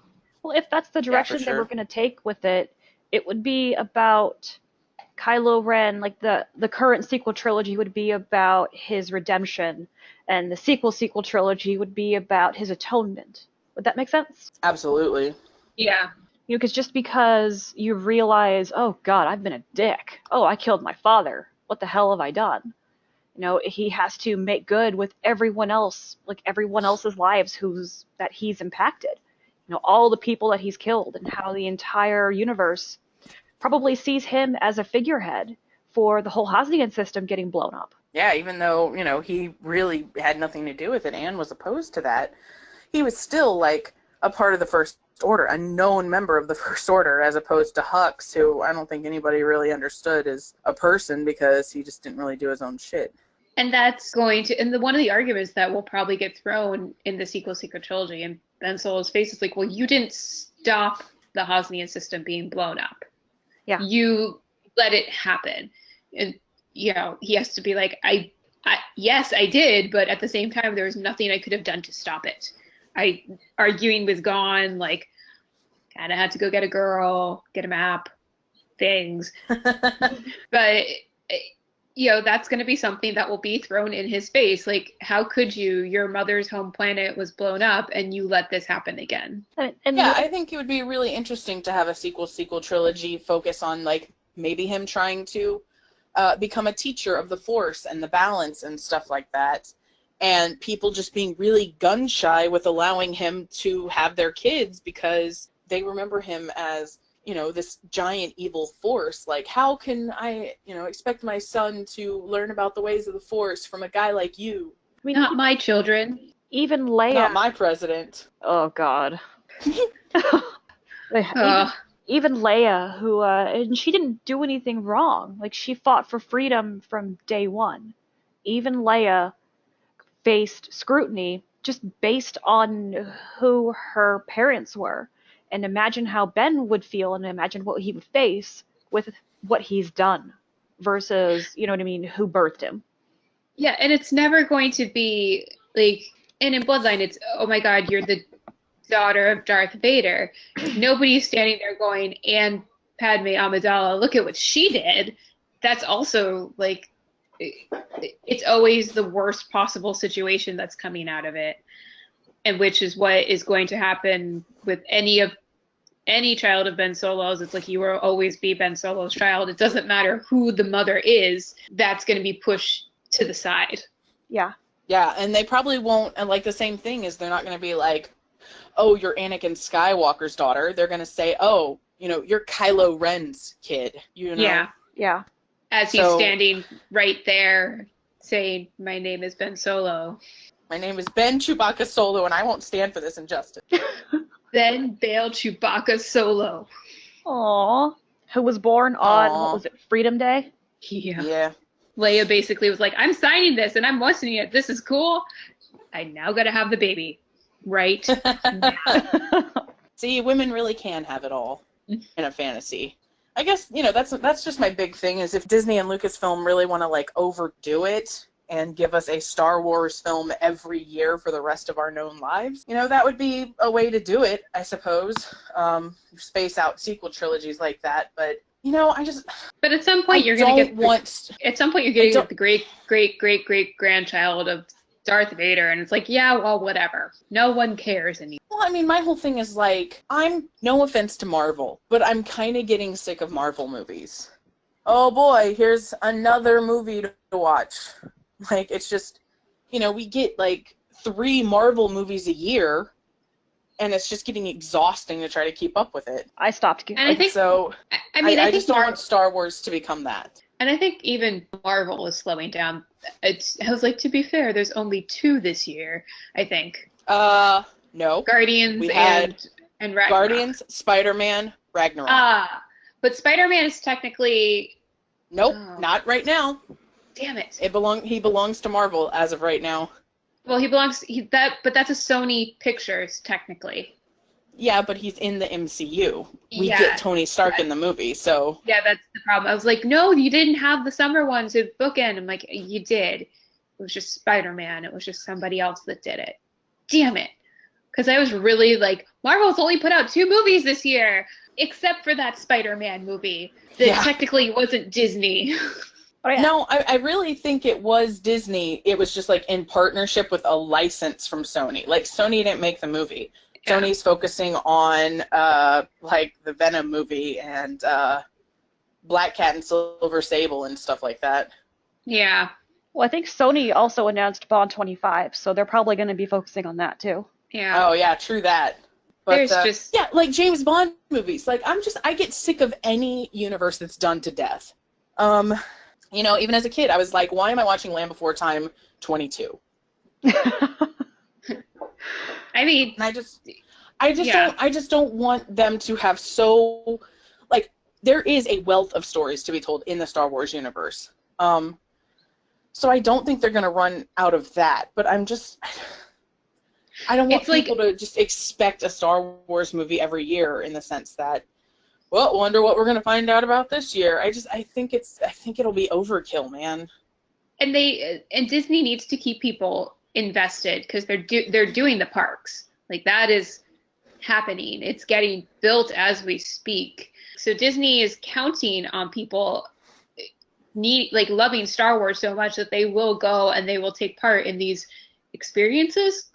Well, if that's the direction that we're going to take with it, it would be about Kylo Ren, like the current sequel trilogy would be about his redemption, and the sequel trilogy would be about his atonement. Would that make sense? Absolutely. Yeah. Because just because you realize, oh God, I've been a dick. Oh, I killed my father. What the hell have I done? He has to make good with everyone else, like everyone else's lives that he's impacted. All the people that he's killed, and how the entire universe probably sees him as a figurehead for the whole Hosnian system getting blown up. Yeah, even though, he really had nothing to do with it and was opposed to that, he was still, like, a part of the First Order, a known member of the First Order, as opposed to Hux, who I don't think anybody really understood as a person because he just didn't really do his own shit. And that's going to, and one of the arguments that will probably get thrown in the sequel trilogy, and Ben Solo's face is like, well, you didn't stop the Hosnian system being blown up. Yeah. You let it happen. And, he has to be like, yes, I did, but at the same time, there was nothing I could have done to stop it. Arguing with Gon, like, kind of had to go get a girl, get a map, things. But, that's going to be something that will be thrown in his face. Like, how could you? Your mother's home planet was blown up, and you let this happen again. Yeah, I think it would be really interesting to have a sequel trilogy focus on, like, maybe him trying to become a teacher of the Force and the balance and stuff like that. And people just being really gun-shy with allowing him to have their kids because they remember him as, this giant evil force. Like, how can I, expect my son to learn about the ways of the Force from a guy like you? I mean, not my children. Even Leia. Not my president. Oh, God. Even Leia, who, and she didn't do anything wrong. Like, she fought for freedom from day one. Even Leia faced scrutiny just based on who her parents were. And imagine how Ben would feel and imagine what he would face with what he's done versus, you know what I mean, who birthed him. Yeah, and it's never going to be like, and in Bloodline, it's, oh my God, you're the daughter of Darth Vader. Nobody's standing there going, and Padme Amidala, look at what she did. That's also like, it's always the worst possible situation that's coming out of it, and which is what is going to happen with any child of Ben Solo's. It's like, you will always be Ben Solo's child. It doesn't matter who the mother is. That's going to be pushed to the side. Yeah. Yeah, and they probably won't, and like the same thing is they're not going to be like, oh, you're Anakin Skywalker's daughter. They're going to say, oh, you're Kylo Ren's kid, Yeah. Yeah. As he's standing right there saying, my name is Ben Solo. My name is Ben Chewbacca Solo, and I won't stand for this injustice. Ben Bail Chewbacca Solo. Aww. Who was born on, what was it, Freedom Day? Yeah. Leia basically was like, I'm signing this, and I'm listening it. This is cool. I now got to have the baby. Right now. See, women really can have it all in a fantasy. I guess, that's just my big thing, is if Disney and Lucasfilm really want to, like, overdo it and give us a Star Wars film every year for the rest of our known lives, that would be a way to do it, I suppose. Space out sequel trilogies like that, but, But at some point, you're going to get... At some point, you're going to get the great-great-great-great-grandchild of Darth Vader, and it's like, yeah, well, whatever. No one cares anymore. Well, I mean, my whole thing is like, no offense to Marvel, but I'm kind of getting sick of Marvel movies. Oh boy, here's another movie to watch. Like, it's just, we get like 3 Marvel movies a year, and it's just getting exhausting to try to keep up with it. I stopped. And I think so. I just don't want Star Wars to become that. And I think even Marvel is slowing down. I was like, to be fair, there's only 2 this year, I think. No. Guardians and Ragnarok. Guardians, Spider-Man, Ragnarok. But Spider-Man is technically... Nope, not right now. Damn it. He belongs to Marvel as of right now. Well, but that's a Sony Pictures, technically. Yeah, but he's in the MCU. We get Tony Stark in the movie, so... Yeah, that's the problem. I was like, no, you didn't have the summer one to bookend. I'm like, you did. It was just Spider-Man. It was just somebody else that did it. Damn it. Because I was really like, Marvel's only put out 2 movies this year, except for that Spider-Man movie that technically wasn't Disney. No, I really think it was Disney. It was just like in partnership with a license from Sony. Like, Sony didn't make the movie. Yeah. Sony's focusing on like the Venom movie and Black Cat and Silver Sable and stuff like that. Yeah. Well, I think Sony also announced Bond 25, so they're probably going to be focusing on that too. Yeah. Oh yeah, true that. But like James Bond movies. Like, I get sick of any universe that's done to death. Even as a kid, I was like, why am I watching Land Before Time 22? I mean, and I just don't want them to have so, like, there is a wealth of stories to be told in the Star Wars universe. So I don't think they're going to run out of that, but I don't want people to just expect a Star Wars movie every year in the sense that, well, wonder what we're going to find out about this year. I think it'll be overkill, man. And Disney needs to keep people invested because they're doing the parks. Like, that is happening. It's getting built as we speak. So Disney is counting on people loving Star Wars so much that they will go and they will take part in these experiences, ?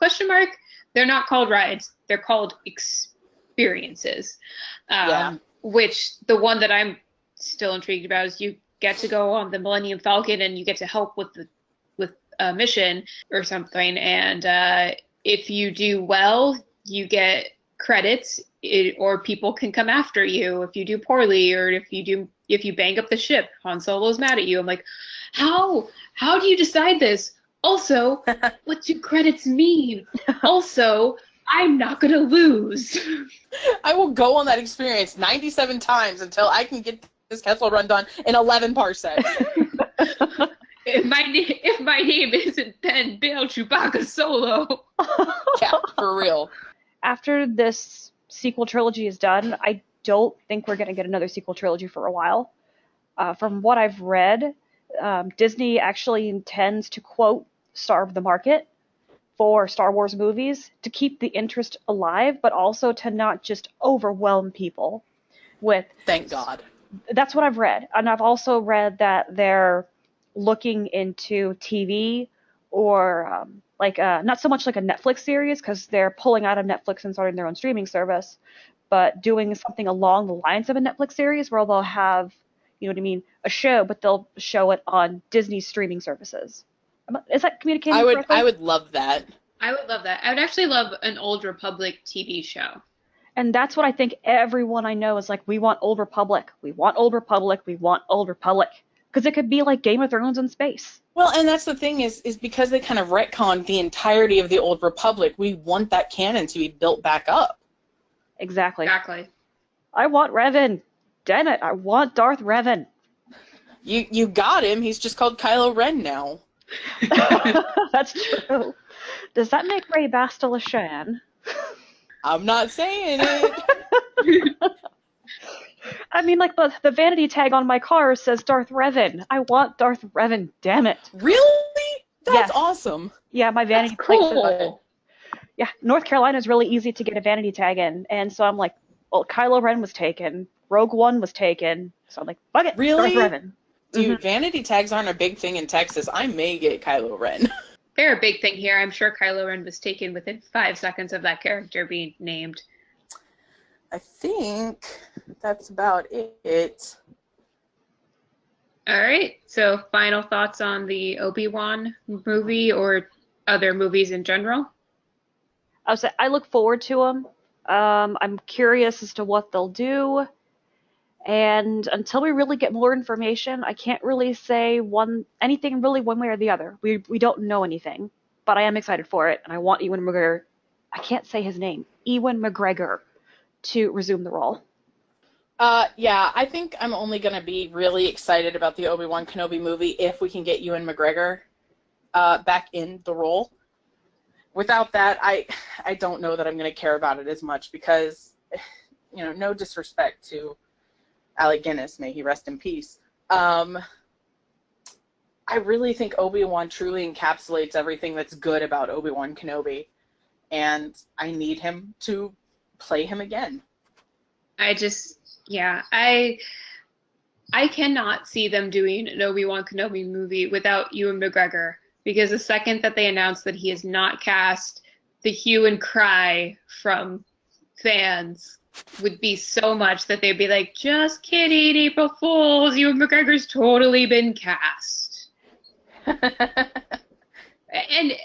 They're not called rides. They're called experiences. Which the one that I'm still intrigued about is you get to go on the Millennium Falcon and you get to help with a mission or something. And if you do well, you get credits, or people can come after you if you do poorly, or if you bang up the ship. Han Solo's mad at you. I'm like, how do you decide this? Also, what do credits mean? Also, I'm not going to lose. I will go on that experience 97 times until I can get this Kessel Run done in 11 parsecs. If my name isn't Ben Bill Chewbacca Solo. Yeah, for real. After this sequel trilogy is done, I don't think we're going to get another sequel trilogy for a while. From what I've read, Disney actually intends to, quote, starve the market for Star Wars movies to keep the interest alive, but also to not just overwhelm people with. Thank God. That's what I've read. And I've also read that they're looking into TV or not so much like a Netflix series because they're pulling out of Netflix and starting their own streaming service, but doing something along the lines of a Netflix series where they'll have, you know what I mean, a show, but they'll show it on Disney's streaming services. Is that communicating correctly? I would love that. I would love that. I would actually love an Old Republic TV show. And that's what I think everyone I know is like, we want Old Republic. We want Old Republic. We want Old Republic. Because it could be like Game of Thrones in space. Well, and that's the thing is because they kind of retconned the entirety of the Old Republic, we want that canon to be built back up. Exactly. Exactly. I want Revan. Damn it, I want Darth Revan. You got him. He's just called Kylo Ren now. That's true. Does that make Ray Bastila Shan? I'm not saying it. I mean, like, the vanity tag on my car says Darth Revan. I want Darth Revan, damn it. Really? That's Yes. awesome. Yeah, my vanity That's plate says cool. yeah, North Carolina is really easy to get a vanity tag in, and so I'm like, well, Kylo Ren was taken, Rogue One was taken, so I'm like, fuck it, Really? Darth Revan. Dude, vanity tags aren't a big thing in Texas. I may get Kylo Ren. They're a big thing here. I'm sure Kylo Ren was taken within 5 seconds of that character being named. I think that's about it. All right. So, final thoughts on the Obi-Wan movie or other movies in general? I look forward to them. I'm curious as to what they'll do. And until we really get more information, I can't really say anything really one way or the other. We don't know anything, but I am excited for it, and I want Ewan McGregor. I can't say his name, Ewan McGregor, to resume the role. Yeah, I think I'm only gonna be really excited about the Obi-Wan Kenobi movie if we can get Ewan McGregor back in the role. Without that, I don't know that I'm gonna care about it as much because, no disrespect to Alec Guinness, may he rest in peace. I really think Obi-Wan truly encapsulates everything that's good about Obi-Wan Kenobi, and I need him to play him again. I cannot see them doing an Obi-Wan Kenobi movie without Ewan McGregor, because the second that they announced that he is not cast, the hue and cry from fans would be so much that they'd be like, just kidding, April Fools, Ewan McGregor's totally been cast. And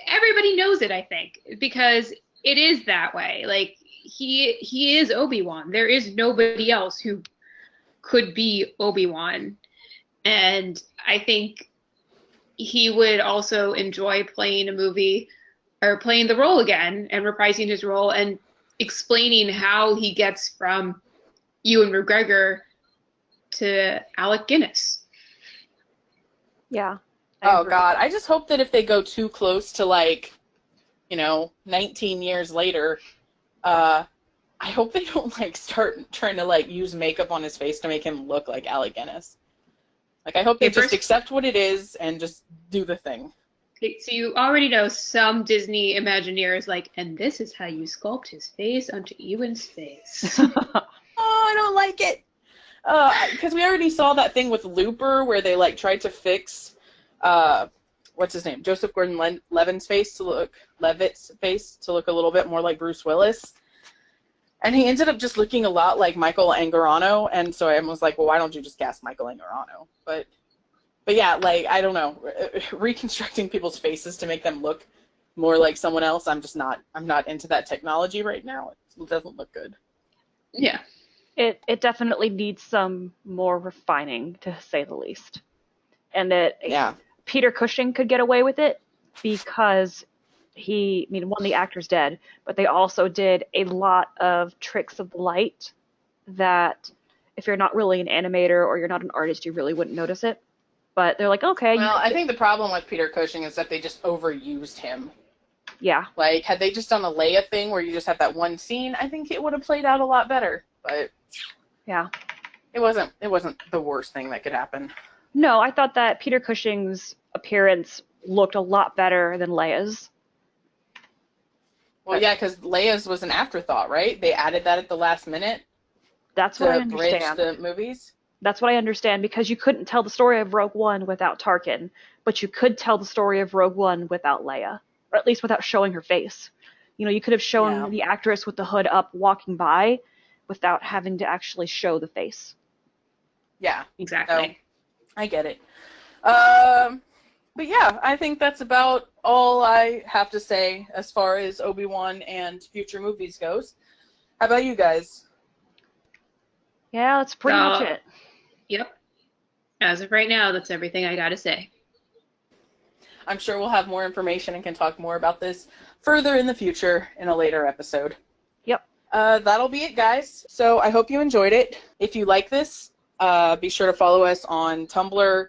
everybody knows it, I think, because it is that way. Like, he is Obi-Wan. There is nobody else who could be Obi-Wan. And I think he would also enjoy playing a movie or playing the role again and reprising his role and explaining how he gets from Ewan McGregor to Alec Guinness. Yeah. Oh God, I just hope that if they go too close to 19 years later, I hope they don't start trying to use makeup on his face to make him look like Alec Guinness. I hope they just accept what it is and just do the thing. So you already know some Disney Imagineers and this is how you sculpt his face onto Ewan's face. Oh, I don't like it. Because we already saw that thing with Looper where they tried to fix, what's his name, Joseph Gordon-Levitt's face to look a little bit more like Bruce Willis. And he ended up just looking a lot like Michael Angarano, and so I was like, well, why don't you just cast Michael Angarano? But yeah, I don't know, reconstructing people's faces to make them look more like someone else, I'm not into that technology right now. It doesn't look good. Yeah. It definitely needs some more refining, to say the least. And Peter Cushing could get away with it because one, the actor's dead, but they also did a lot of tricks of the light that if you're not really an animator or you're not an artist, you really wouldn't notice it. But they're like, okay, Well, I think the problem with Peter Cushing is that they just overused him. yeah. Like, had they just done a Leia thing where you just have that one scene, I think it would have played out a lot better. But Yeah. it wasn't the worst thing that could happen. No, I thought that Peter Cushing's appearance looked a lot better than Leia's. Well, yeah, because Leia's was an afterthought, right? They added that at the last minute That's what I to bridge understand. the movies. That's what I understand, because you couldn't tell the story of Rogue One without Tarkin, but you could tell the story of Rogue One without Leia, or at least without showing her face. You know, you could have shown Yeah. the actress with the hood up walking by without having to actually show the face. Yeah, Exactly. so I get it. But yeah, I think that's about all I have to say as far as Obi-Wan and future movies goes. How about you guys? Yeah, that's pretty So, much it. Yep. As of right now, that's everything I gotta say. I'm sure we'll have more information and can talk more about this further in the future in a later episode. Yep. That'll be it, guys. So I hope you enjoyed it. If you like this, be sure to follow us on Tumblr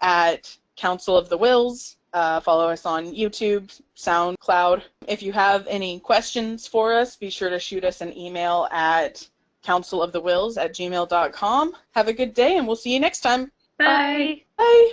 at Council of the Whills. Follow us on YouTube, SoundCloud. If you have any questions for us, be sure to shoot us an email at councilofthewills@gmail.com. Have a good day, and we'll see you next time. Bye. Bye. Bye.